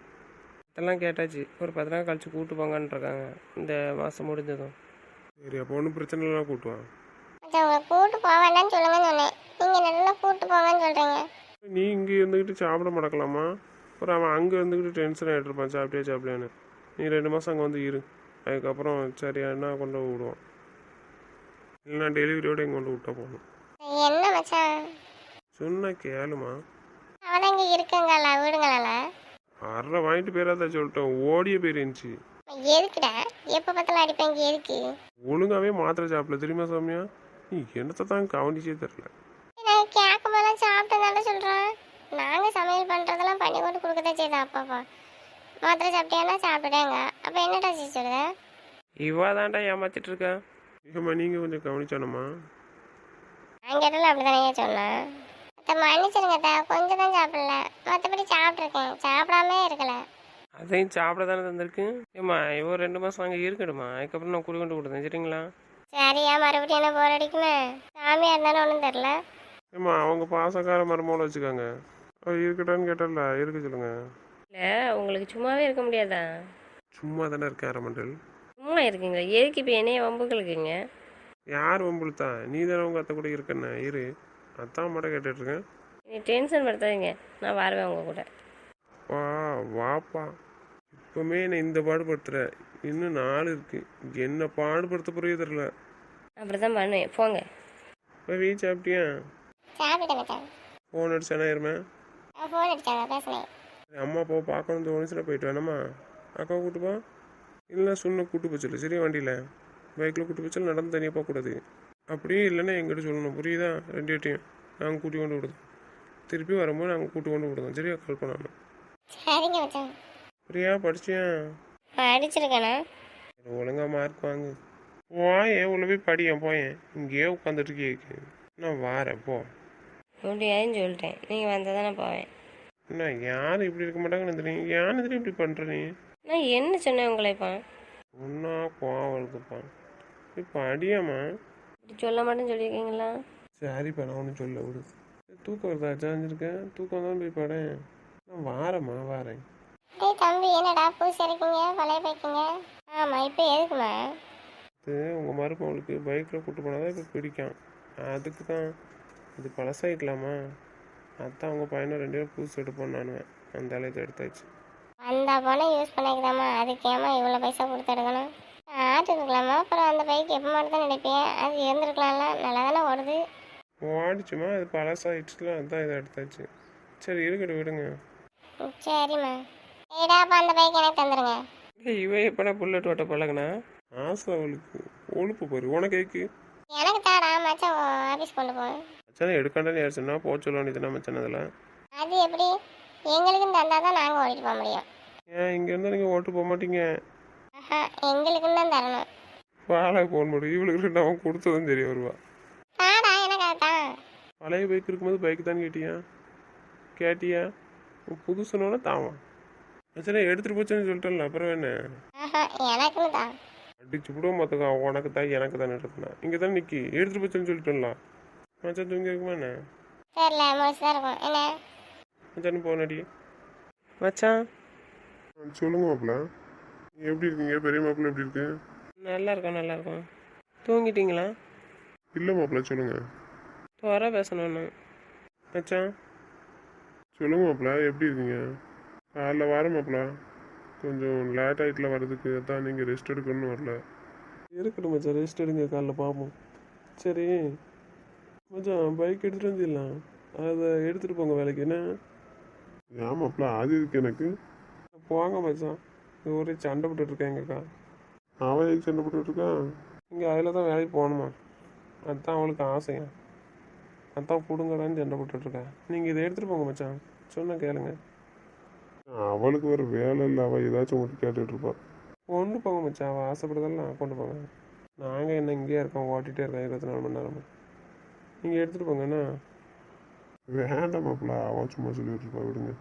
இதெல்லாம் கேட்டாச்சு, ஒரு 10 நாள் கழிச்சு கூட்டு போங்கன்னு இருக்காங்க, இந்த மாதம் முடிஞ்சதும்.
சரி அப்போ ஒன்றும் பிரச்சனை இல்லைனா கூட்டுவான்.
மச்சான் உங்களை கூட்டு போக வேண்டாம்னு சொல்லுங்கன்னு சொன்னேன், நீங்கள் நல்லா கூட்டு போவேன்னு சொல்கிறீங்க.
நீ இங்கே இருந்துக்கிட்டு சாப்பிட மாட்டக்கலாமா? அப்புறம் அவன் அங்கே இருந்துக்கிட்டு டென்ஷன் ஆகிட்டு இருப்பான், சாப்பிட்டியான்னு. நீ 2 மாதம் அங்கே வந்து இரு, அதுக்கப்புறம் சரியானா கொண்டு விடுவான். இல்லைனா டெலிவரியோடு இங்கே கொண்டு விட்டா போகணும்.
என்ன மச்சான்
சொன்னா கேளுமா.
அவன் இங்கே இருக்குங்களா வீடுங்களா?
அரை வாங்கிட்டு போயிடாத சொல்லிட்டேன், ஓடிய போயிருந்துச்சு.
எதுக்குடா எப்போ பார்த்தாலும் அடிப்பேன், இங்கே எதுக்கு?
ஒழுங்காவே மாத்திரை சாப்பிடல தெரியுமா சௌமியா? நீ என்னத்தை தான் கவனிச்சே தெரில.
நாங்கள் கேட்கும் போதெல்லாம் சாப்பிட்டதால சொல்கிறோம். நாங்கள் சமையல் பண்ணுறதெல்லாம் பண்ணி கொண்டு கொடுக்க தான் செய்தோம் அப்பப்போ. மாத்திரை சாப்பிட்டியானா சாப்பிட்டேங்க, அப்போ என்னடா செய்ய சொல்லுத?
இவா தான்டா ஏமாத்திட்டு இருக்கா.
ஏம்மா நீங்கள் கொஞ்சம் கவனிச்சானம்மா.
நான் கேட்டாலும் அப்படிதானே சொன்னேன். அத்தை மன்னிச்சிருங்க அத்தை, கொஞ்சம் தான் சாப்பிடல, மற்றபடி சாப்பிட்ருக்கேன், சாப்பிடாமே இருக்கல.
அதையும் சாப்பிட தானே தந்திருக்கு. ஏம்மா இவ 2 மாதம் அங்கே இருக்கட்டுமா, அதுக்கப்புறம் நான் குடி கொண்டு கொடுத்தேன் சரிங்களா.
சரியா மறுபடியும் என்ன போர் அடிக்குமே, சாமியாக இருந்தாலும் ஒன்றும் தெரில.
ஏம்மா அவங்க பாசக்கார மருமகளை வச்சுக்காங்க. அது இருக்கட்டான்னு கேட்டால இருக்க சொல்லுங்க.
இல்லை உங்களுக்கு சும்மாவே இருக்க முடியாதா?
சும்மா தானே இருக்கேன் அரமண்டல்.
சும்மா இருக்கீங்களா? எதுக்கு இப்போ என்னைய வம்புகளுக்குங்க?
யார் வம்புழுத்தா? நீ தானே உங்கள் அத்தை கூட இருக்கண்ணே இரு. அத்தான் மட்டும் கேட்டுட்ருக்கேன்.
நீ டென்ஷன் படுத்தாதீங்க, நான் வருவேன் உங்கள் கூட.
வா வாப்பா. இப்போமே என்னை இந்த பாடுபடுத்துகிற. இன்னும் 4 இருக்குது. என்ன பாடுபடுத்த புரிய தெரில.
அப்படி தான் பண்ணுவேன், போங்க.
இப்போ வீச்சு சாப்பிட்டியா?
சாப்பிட்டுட்டேன் மச்சான்.
ஃபோன் அடிச்சானா இருமே.
ஃபோன் அடிச்சாங்க, பேசுனேன்.
அம்மா அப்பாவை பார்க்கணும் தோணுச்சுன்னா போயிட்டு வேணாமா? அக்காவை கூட்டுப்பா. இல்லைன்னா சொன்ன கூட்டு போச்சல சரியா, வண்டியில் பைக்கில் கூட்டு போச்சாலும் நடந்து தனியாக போகக்கூடாது. அப்படியே இல்லைன்னா எங்கிட்ட சொல்லணும் புரியுதா? 2 பேட்டையும் நாங்கள் கூட்டி கொண்டு விடுதோம். திருப்பி வரும்போது நாங்கள் கூட்டு கொண்டு விடுதோம் சரியா? கால் பண்ணாமல்.
சரிங்க மச்சான்.
பிரியா படிச்சியா?
படிச்சிருக்கேண்ணா.
ஒழுங்கா மார்க் வாங்கு. போயேன் உள்ள போய் படியேன் போயேன். இங்கேயே உட்காந்துட்டு கேக்கு. நான் வாரேன் போ.
முடியாதுன்னு சொல்லிட்டேன், நீங்கள் வந்தால் தானே போவேன்.
என்ன யாரும் இப்படி இருக்க மாட்டாங்கன்னு தெரியும். யாரும் தெரியும் இப்படி பண்ணுற நீ?
நான் என்ன சொன்னேன் உங்களை இப்போ?
ஒன்றா கோவம் வருதுப்பா. இப்போ அடியாம்மா.
இப்படி சொல்ல மாட்டேன்னு சொல்லியிருக்கீங்களா?
சரிப்பா நான் ஒன்றும் சொல்ல விடு. தூக்கம் வருதா? சாஞ்சிருக்கேன். தூக்கம் வந்தாலும் போய் படேன். நான் வாரேம்மா வாரேன்.
டேய் தம்பி, என்னடா புதுசு இருக்கீங்க, பழைய பைக்கிங்க? ஆமாம், இப்போ எதுக்குமா?
இது உங்கள் மருமகளுக்கு பைக்கில் கூட்டு போனால் தான் இப்போ பிடிக்கும். அதுக்கு தான் இது பழசாயிக்கலாமா? அதான் அவங்க பையனை 2 பேரும் புதுசு எடுப்போன்னு நானுவேன். அந்த அளவுக்கு எடுத்தாச்சு.
அந்த போனை யூஸ் பண்ணிக்கலாமா? அதுக்கு ஏமா இவ்வளோ பைசா கொடுத்து எடுக்கணும்? ஆட்டு இருக்கலாமா? அப்புறம் அந்த பைக் எப்போ மட்டும் தான் நினைப்பேன், அது இருந்திருக்கலாம்ல, நல்லா தானே ஓடுது.
ஓடிச்சுமா அது பழசாயிடுச்சுல, அதான் இதை எடுத்தாச்சு. சரி இருக்கட்டும் விடுங்க.
சரிம்மா. ஏடா, அப்போ அந்த பைக் எனக்கு தந்துடுங்க.
இவ எப்படா புல்லட் ஓட்ட பழகுனா?
ஆசை அவளுக்கு. ஒழுப்பு பாரு உனக்கு கேக்கு.
எனக்கு தாடா மச்சான், ஆஃபீஸ் கொண்டு போகணும்.
மச்சான் எடுக்காண்டான்னு யார் சொன்னா? போக சொல்ல வேண்டியதுனா மச்சான் அதில்.
அது எப்படி? எங்களுக்குன்னு தந்தால் தான் நாங்கள் ஓடிட்டு போக முடியும்.
ஏன் இங்கே இருந்தால் நீங்கள் ஓட்டு போக மாட்டீங்க?
ஆஹா, எங்களுக்குன்னு தான் தரணும்.
வாழை போன் முடியும். இவளுக்கு 2 அவன் கொடுத்ததும் தெரிய வருவா.
தாடா, எனக்கு அதுதான்.
பழைய பைக் இருக்கும்போது பைக் தான் கேட்டியா? கேட்டியா? புதுசுனோட தாவான். மச்சான் எடுத்துகிட்டு போச்சுன்னு சொல்லிட்டேன்ல, அப்புறம் என்ன?
ஆஹா, எனக்குன்னு தான்.
அடிச்சு விடுவோம் பார்த்துக்கா. உனக்கு தான் எனக்கு தானே எடுத்துனா இங்கே தான் நிற்கி. எடுத்துகிட்டு போச்சுன்னு சொல்லிட்டேன்ல. மச்சான் தூங்கி இருக்குமா என்ன?
தெரியல, முடிச்சு தான் இருக்கும். என்ன?
மச்சான் போனடி.
மச்சான்
சொல்லுங்க மாப்பிள்ள. எப்படி இருக்கீங்க? பெரிய மாப்பிள்ள எப்படி இருக்கு?
நல்லா இருக்கோம் நல்லா இருக்கோம். தூங்கிட்டீங்களா?
இல்லை மாப்பிள்ள சொல்லுங்க.
துவர பேசணும்னு.
மச்சான் சொல்லுங்க மாப்பிள்ள எப்படி இருக்கீங்க? காலைல வரேன் மாப்பிள்ள. கொஞ்சம் லேட் ஆகிட்டுல வர்றதுக்கு தான் நீங்கள் ரெஸ்ட் எடுக்கணும்னு வரல. இருக்கட்டும் மச்சான், ரெஸ்ட் எடுங்க, காலைல பார்ப்போம். சரி மச்சான் பைக் எடுத்துகிட்டு வந்துடலாம். அதை எடுத்துகிட்டு போங்க வேலைக்கு என்ன? ஏன் மாப்பிள்ள அது இருக்கு எனக்கு? போங்க மச்சான். இது ஒரே சண்டை போட்டுட்ருக்கேன் எங்கக்கா. அவன் எதுக்கு சண்டை போட்டுட்ருக்கான்? இங்கே அதில் தான் வேலைக்கு போகணுமா? அதுதான் அவளுக்கு ஆசையா. அதான் கொடுங்கடான்னு சண்டை போட்டுட்ருக்கேன். நீங்கள் இதை எடுத்துகிட்டு போங்க மச்சான், சொன்ன கேளுங்க. அவளுக்கு வேறு வேலை இல்லை, அவள் ஏதாச்சும் உங்களுக்கு கேட்டுட்ருப்பாள். கொண்டு போங்க மச்சான், அவள் ஆசைப்படுதெல்லாம் கொண்டு போங்க. நாங்கள் என்ன இங்கேயே இருக்கோம், ஓட்டிகிட்டே இருக்கோம் 24 மணி நேரமும். நீங்கள் எடுத்துகிட்டு போங்கண்ணா. வேண்டாம் மாப்பிள்ள, அவன் சும்மா சொல்லிட்டு இருப்பா, விடுங்க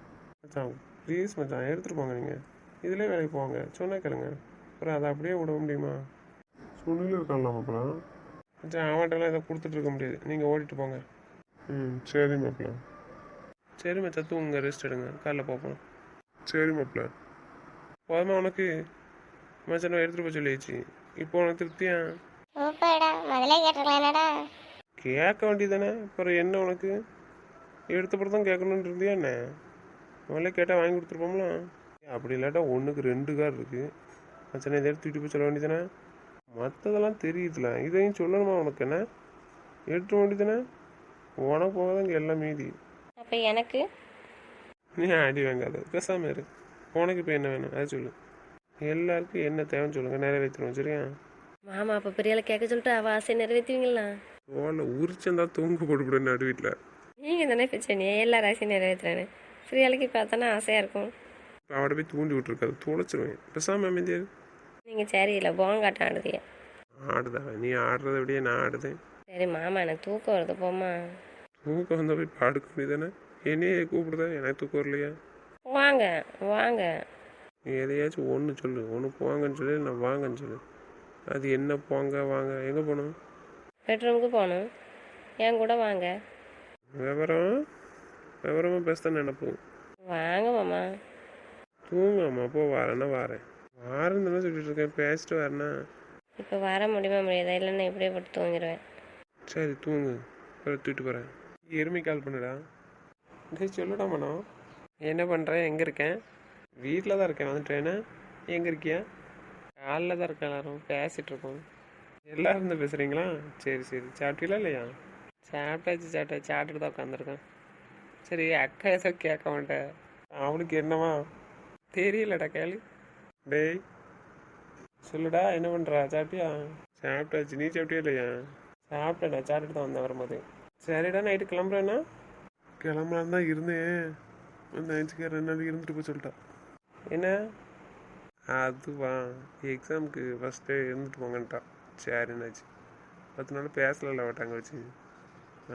மச்சான். ப்ளீஸ் மச்சான் எடுத்துகிட்டு போங்க. நீங்கள் இதிலே வேலைக்கு போங்க, சொன்ன கேளுங்க. அப்புறம் அதை அப்படியே விட முடியுமா? சுனில் இருக்கான்ல மாப்பிள்ள. மச்சான் அவன்கிட்டலாம் இதை கொடுத்துட்ருக்க முடியாது, நீங்கள் ஓட்டிகிட்டு போங்க. சரி மாப்பிள்ள. சரி மச்சான் தூங்குங்க, ரெஸ்ட் எடுங்க, காலைல பார்ப்போம். சரி மாப்பிள்ள. போதுமா உனக்கு? மச்சான் நான் எடுத்துகிட்டு போய் சொல்லிடுச்சு. இப்போ உனக்கு திருப்தியா?
சூப்பர்டா, முதல்ல கேட்டிருக்கலாம். என்னடா
கேட்க வேண்டியதானே, அப்புறம் என்ன உனக்கு? எடுத்தப்பறம் தான் கேட்கணுன்னு இருந்தியா என்ன? முதல்ல கேட்டால் வாங்கி கொடுத்துருப்போம்ல. அப்படி இல்லாட்டா 1க்கு 2 கார் இருக்குது. மச்சான் இதை எடுத்துக்கிட்டு போய் சொல்ல வேண்டியதானே? மற்றதெல்லாம் தெரியுதுல, இதையும் சொல்லணுமா உனக்கு? என்ன எடுத்துட வேண்டியதானே? உனக்கு போக தான் இங்கே எல்லாம் மீதி.
அப்போ எனக்கு?
நீ அடி வாங்காத, பேசாமல் இரு. உனக்கு இப்போ என்ன வேணும் அதை சொல்லு. எல்லாருக்கும் என்ன தேவைன்னு சொல்லுங்கள், நிறைவேற்றிடுவோம் சரியா?
மாமா அப்போ பெரியால கேட்க சொல்லிட்டு அவள் ஆசையை நிறைவேற்றுவீங்களா?
ஓல உரிச்சந்தா தூங்க போட்டுவிட நடு வீட்டில்.
நீங்கள் தானே பிரச்சனை, எல்லா ஆசையும் நிறைவேற்றுறேன்னு. ஃப்ரீயாளுக்கு பார்த்தானே ஆசையாக இருக்கும்.
அவட போய் தூண்டி விட்டுருக்காது, தொலைச்சிருவேன். பேசாமல் அமைதியாரு.
நீங்கள் சரியில்லை போங்காட்டம் ஆடுதிய.
ஆடுதா நீ ஆடுறத விடையே நான் ஆடுதேன்.
சரி மாமா எனக்கு தூக்கம் வருது போமா.
தூக்கம் வந்தால் போய் பாடுக்க வேண்டியதானே? என்னையே கூப்பிடுதா? எனக்கு தூக்கம் வரலையா?
வாங்க வாங்க.
நீ எதையாச்சும் ஒன்று சொல்லு. ஒன்று போங்கன்னு சொல்லு, நான் வாங்கன்னு சொல்லு. அது என்ன போங்க வாங்க? எங்கே போகணும்?
பெட்ரூமுக்கு போகணும். என் கூட வாங்க.
விவரமாக பேசத்தான் நினைப்போம்.
வாங்க மாமா.
தூங்காமா போ, வரேன்னா வரேன். வாரேன்னு தானே சொல்லிட்டு இருக்கேன், பேசிட்டு வரேன்னா.
இப்போ வர முடியுமா முடியாதா? இல்லைன்னா இப்படியே போட்டு தூங்கிடுவேன்.
சரி தூங்கு, அப்புறம் தூக்கிட்டு போகிறேன். எருமை கால் பண்ணுடா.
டேய் சொல்லுடா மனம். என்ன பண்ணுறேன்? எங்கே இருக்கேன்? வீட்டில் தான் இருக்கேன். வந்துட்டேன்னா எங்கே இருக்கியா? காலில் தான் இருக்கேன். எல்லாரும் பேசிகிட்டு இருக்கோம். எல்லோரும் தான் பேசுகிறீங்களா? சரி சரி. சாப்பிட்டீங்களா இல்லையா? சாப்பிட்டாச்சு சாப்பிட்டுட்டு தான் உட்காந்துருக்கேன். சரி அக்கா ஏதோ கேட்க மாட்டேன். அவனுக்கு என்னவா தெரியலடா கேளு.
டேய்
சொல்லுடா என்ன பண்ணுறா? சாப்பிட்டியா?
சாப்பிட்டாச்சு, நீ சாப்பிட்டியா இல்லையா?
சாப்பிட்டேடா, சாப்பிட்டுட்டு தான் வந்தேன் வரும்போது. சரிடா நைட்டு கிளம்புறேன்னா?
கிளம்பலான்னு தான் இருந்தேன். அந்த 2 நாள் இருந்துட்டு போய் சொல்லிட்டா.
என்ன?
அதுவா எக்ஸாமுக்கு ஃபஸ்ட்டு இருந்துட்டு போங்கன்ட்டா. சரி என்னாச்சு 10 நாள் பேசல அவட்டாங்க வச்சு.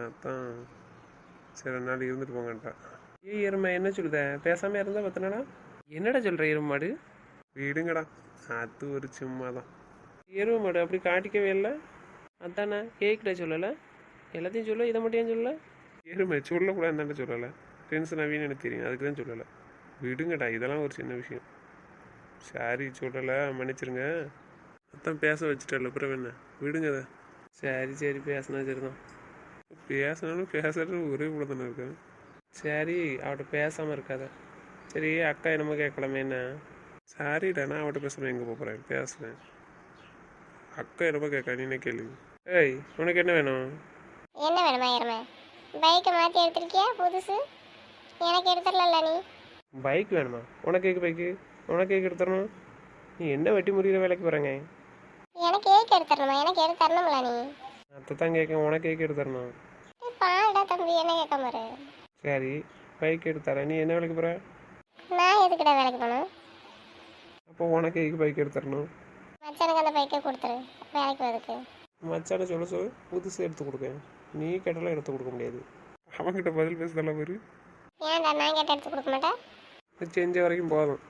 அதான் சரி 2 நாள் இருந்துட்டு போங்கன்ட்டா.
எருமை என்ன சொல்லுத? பேசாமல் இருந்தா 10 நாளா? என்னடா சொல்கிற எருமாடு?
விடுங்கடா, அது ஒரு சும்மா தான்.
எருமை மாடு அப்படி காட்டிக்கவே இல்லை. அதானே கேக்கிட்ட சொல்லலை. எல்லாத்தையும் சொல்ல, இதை மட்டும் ஏன் சொல்லலை?
எருமை சொல்லக்கூடாதுன்னு தானே சொல்லலை. டென்ஷன் ஆகின்னு எனக்கு தெரியும், அதுக்கு தான் சொல்லலை. விடுங்கடா, இதெல்லாம் ஒரு சின்ன விஷயம். சரி சொல்லலை, மன்னிச்சிருங்க. அதான் பேச வச்சுட்டல, அப்புறம் என்ன? விடுங்க அதை.
சரி சரி பேசினா சரிதான்.
பேசினாலும் பேசுறது ஒரே கூட தானே இருக்கேன்.
சரி அவட்ட பேசாமல் இருக்காத. சரி அக்கா என்னமோ கேட்கலாமே என்ன?
சரிடா, நான் அவட்ட பேசுகிறேன், எங்கே போகிறேன் பேசுகிறேன். அக்கா என்னப்பா கேட்க, நீ என்ன கேள்வி?
ஏய் உனக்கு என்ன வேணும்?
என்ன வேணுமா எருமை? பைக்கை மாற்றி எடுத்திருக்கியா புதுசு? எனக்கு எடுத்துடல நீ.
பைக் வேணுமா? உனக்கு கேக்கு பைக்கு? உனக்கு கேக்கு எடுத்துடணும்? நீ என்ன வெட்டி முறிகிற வேலைக்கு போகிறேங்க?
எனக்கு ஏக்கு எடுத்துடணுமா? எனக்கு எடுத்து தரணும்ல நீ.
அத்தை தான் கேட்க, உனக்கு கேக்கு எடுத்துடணும்.
பாடா தம்பி, என்ன கேட்க பாரு.
சரி பைக் எடுத்துறேன். நீ என்ன வேலைக்கு போகிற?
நான் எதுக்கிட்ட வேலைக்கு போகணும்?
அப்போ உனக்கு கேக்கு பைக் எடுத்துடணும்.
மச்சானுக்கு அந்த பைக்கை கொடுத்துரு, வேலைக்கு வரதுக்கு.
மச்சான சொல்ல சொல்லு, புதுசு எடுத்து கொடுக்கேன். நீ கேட்டாலும் எடுத்து கொடுக்க முடியாது.
அவன்கிட்ட பதில் பேசுதெல்லாம் வரு.
ஏன்டா நான் கேட்ட எடுத்து கொடுக்க மாட்டேன்?
இது செஞ்ச வரைக்கும் போதும்.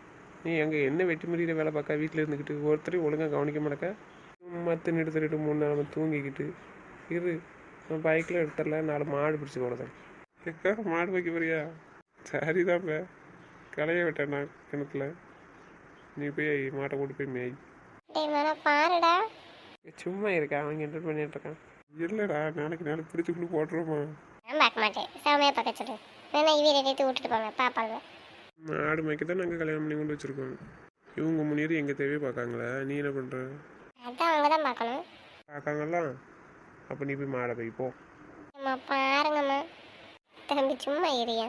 நீ அங்கே என்ன வெட்டி முறிகிற வேலை பார்க்க வீட்டில் இருந்துக்கிட்டு ஒருத்தரையும் ஒழுங்காக கவனிக்க மாட்டேக்க. மற்ற நிறுத்திட்டு 3 நாள் தூங்கிக்கிட்டு இரு. பைக்கில் எடுத்துடல, 4 மாடு பிடிச்சி போனதேன்.
எக்கா மாடு வைக்க போறியா? சரிதான்ப்ப, களைய விட்டேன் நான் கிணத்துல. நீ போய் மாட்டை கூட்டு போய் மேய்.
டேய் மன பாருடா.
சும்மா இருக்கா, அவங்க என்டர் பண்ணிட்டு இருக்கான்.
இல்லைடா, நாளைக்கு பிடிச்சிக்கொண்டு போட்டுருமா?
நான் பார்க்க மாட்டேன், செவமையாக பார்க்க சொல்லு. வேணா இவரை எடுத்து விட்டுட்டு போங்க, பாப்பாங்க.
மாடு மேய்க்க தான் நாங்கள் கல்யாணம் பண்ணி கொண்டு வச்சுருக்கோம். இவங்க முன்னேறி எங்கள் தேவையை பார்க்காங்களா? நீ என்ன பண்ணுற?
அதான் அவங்க தான் பார்க்கணும்.
பார்க்காங்களா? அப்போ நீ போய் மாடை போய் போ.
அம்மா பாருங்கம்மா. தம்பி சும்மா இரியா.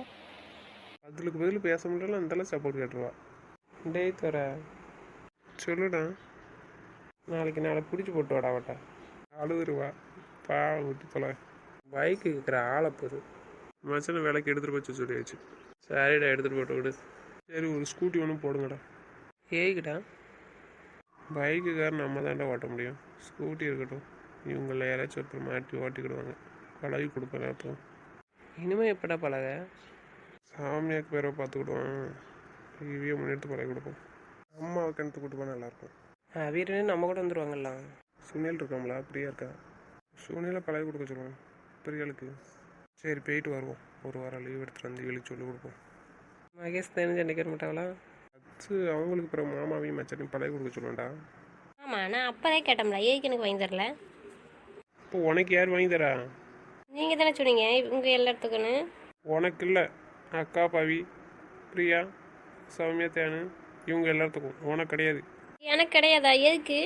அதுக்கு பதில் பேச முடியல, அந்தளவு சப்போர்ட் கேட்டுருவா.
டேய் தோற,
சொல்லுடா.
நாளை பிடிச்சி போட்டு வாடா அவட்ட.
அழுதுருவா, பாவம் விட்டு தொலை.
பைக்கு இருக்கிற ஆளை போது.
மச்சனை வேலைக்கு எடுத்துகிட்டு போச்சு சொல்லியாச்சு.
சரிடா எடுத்துகிட்டு போட்டு விடு.
சரி ஒரு ஸ்கூட்டி ஒன்று போடுங்கடா.
ஏய்கிட்டா
பைக்குக்காரன் நம்ம தாண்டா ஓட்ட முடியும். ஸ்கூட்டி இருக்கட்டும், இவங்கள யாராச்சும் ஒருத்தர் மாட்டி ஓட்டிக்கிடுவாங்க. பழகி கொடுப்பேன். அப்போ
இனிமேல் எப்படா பழக?
சாமியாக்கு பேரை பார்த்துக்கிடுவான். இவையை முன்னெடுத்து பழகி கொடுப்போம். அம்மாவை கிணத்து கூட்டு போனால் நல்லாயிருக்கும்.
வீரனே நம்ம கூட வந்துடுவாங்கல்ல.
சுனில் இருக்காங்களா? பிரியா இருக்கா? சுனிலை பழகி கொடுக்க சொல்லுவோம் பிரியாளுக்கு. சரி போயிட்டு வருவோம். ஒரு வாரம் லீவ் எடுத்துகிட்டு வந்து இவளுக்கு சொல்லிக் கொடுப்போம்.
மகேஷ் தெரிஞ்சு நினைக்கிற மாட்டாங்களா?
அது அவங்களுக்கு பிறகு மாமாவையும் மச்சனையும் பழகி கொடுக்க சொல்லுவேன்டா.
ஆமாம் நான் அப்போதே கேட்டோம்ல, ஏக்கு எனக்கு வாங்கி தரல.
இப்போ உனக்கு யார் வாங்கி தரா?
நீங்கள் தானே சொன்னீங்க இவங்க எல்லாத்துக்குன்னு.
உனக்கு இல்லை, அக்கா பவி பிரியா சௌமியா தேனு இவங்க எல்லாத்துக்கும். உனக்கு கிடையாது.
எனக்கு கிடையாதா? எதுக்கு?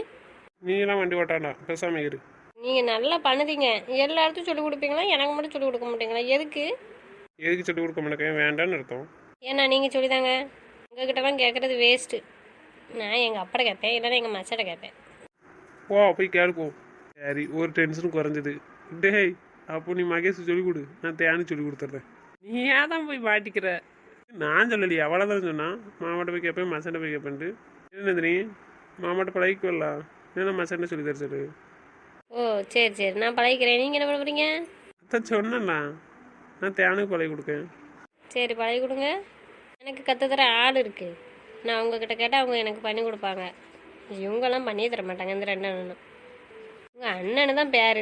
நீலாம் வண்டி ஓட்டாண்டா, பேசாமல் இரு.
நீங்கள் நல்லா பண்ணுதீங்க, எல்லா இடத்துக்கும் சொல்லிக் கொடுப்பீங்களா? எனக்கு மட்டும் சொல்லிக் கொடுக்க மாட்டீங்களா? எதுக்கு?
எதுக்கு சொல்லிக் கொடுக்க மாட்டேன்? வேண்டான்னு அர்த்தம்.
ஏன்னா நீங்கள் சொல்லிதாங்க. உங்ககிட்டலாம் கேட்குறது வேஸ்ட்டு. நான் எங்கள் அப்பா கேட்பேன், இல்லைன்னா எங்கள் மச்சாட்ட கேட்பேன்.
ஓ போய் கேளுப்போம். சரி ஒரு டென்ஷனும் குறைஞ்சது. டேய் அப்போ நீ மகேஷ் சொல்லிக் கொடு, நான் தேனு சொல்லிக் கொடுத்துட்றேன்.
நீ ஏன் தான் போய் மாட்டிக்கிற?
நான் சொல்லலையே, அவ்வளோதான் சொன்னான். மாமாட்ட போய் கேட்பேன், மச்சான்ட்ட போய் கேட்பேன்ட்டு. என்ன நீ மாமாட்ட பழகிக்குவல்ல என்ன மச்சான் சொல்லி தர சொல்லு.
ஓ சரி சரி, நான் பழகிக்கிறேன். நீங்கள் என்ன பண்ண போகிறீங்க?
அதான் சொன்னேண்ணா, நான் தேனுக்கு பழகி கொடுக்கேன்.
சரி பழகி கொடுங்க. எனக்கு கற்றுத்தர ஆள் இருக்குது. நான் உங்ககிட்ட கேட்டால் அவங்க எனக்கு பண்ணி கொடுப்பாங்க. இவங்கெல்லாம் பண்ணியே தர மாட்டாங்க இந்த ரெண்டு அண்ணனும். உங்கள் அண்ணனு தான் பேர்.